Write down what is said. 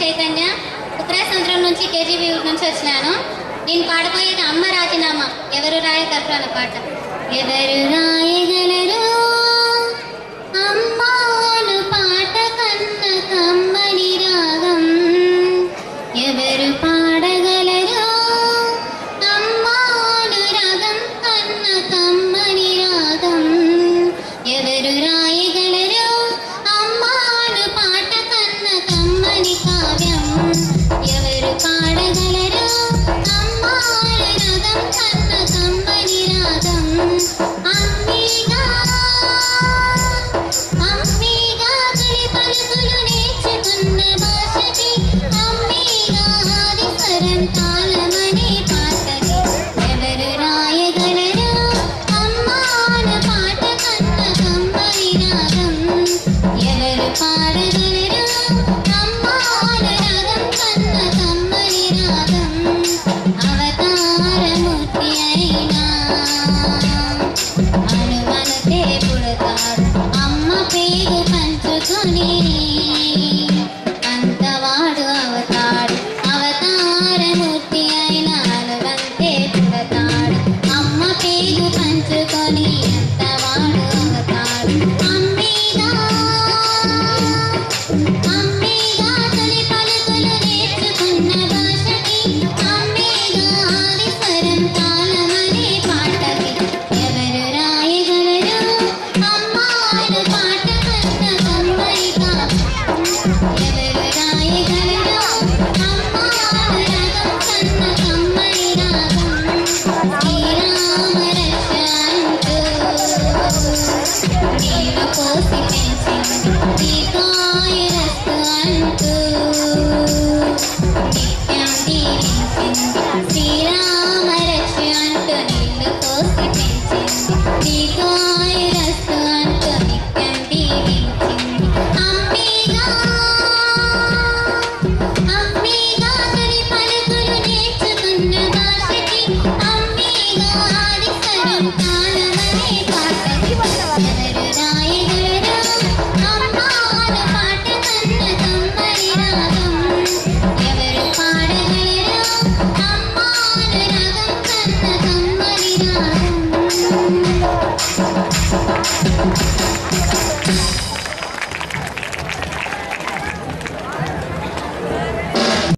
చైతన్య, ఉత్తరాసముద్రం నుంచి కేజీబీ నుంచి వచ్చినాను. నేను పాడబోయేది అమ్మ రాజీనామా ఎవరు రాయగలరు అన్న పాట. ఎవరు రాయగలరు అమ్మాను పాట కన్న కమ్మని రాగం, ఎవరు పాడగలరు అమ్మాను రాగం కన్న కమ్మని రాగం, ఎవరు రాయగలరు అమ్మాను పాట కన్న కమ్మని కావ్యం, ఎవరు పాడగలరు అమ్మాను రాగం కన్న కమ్మని రాగం. అమ్మీగా అమ్మీగా తొలి పలుకులు నేర్చుకున్న భాషకి, అమ్మీగా ఆది స్వరం తాళమనే పాటకి, ఎవరు రాయగలరు అమ్మాను పాట కన్న కమ్మని రాగం, ఎవరు పాడగలరు అమ్మాను రాగం కన్న కమ్మని రాగం. అవతారమూర్తి అయినా అనుమనతే పుడతాడు అమ్మ పేగు పంచుకొని, అంతవాడు అవతాడు. అవతారమూర్తి అయిన అనువంతే పుడతాడు అమ్మ పేగు పంచుకొని, అంతవాడు అవతాడు. అమ్మీగా అమ్మీగా తొలి పలుకులు నేర్చుకున్న భాషకి, అమ్మీగా ఆది స్వరం తాళమనే పాటకి, ఎవరు రాయగలరు అమ్మాను పాట కన్న కమ్మని కావ్యం, ఎవరు రాయగలరు అమ్మాను రాగం కన్న కమ్మని రాగం. శ్రీరామ రక్ష అంటూ నీరు పోసి పెంచింది, దీర్ఘాయురస్తు అంటూ నిత్యం దీవించింది. శ్రీరామ రక్ష అంటూ నీళ్లు పోసి పెంచింది, దీర్ఘాయురస్తు అంటూ నిత్యం దీవించింది. అమ్మీగా అమ్మీగా తొలి పలుకులు నేర్చుకున్న భాషకి, అమ్మీగా ఆది స్వరం తాళమనే పాటకి, ఎవరు రాయగలరు అమ్మాను పాట కన్న కమ్మని రాగం, ఎవరు పాడగలరు అమ్మాను రాగం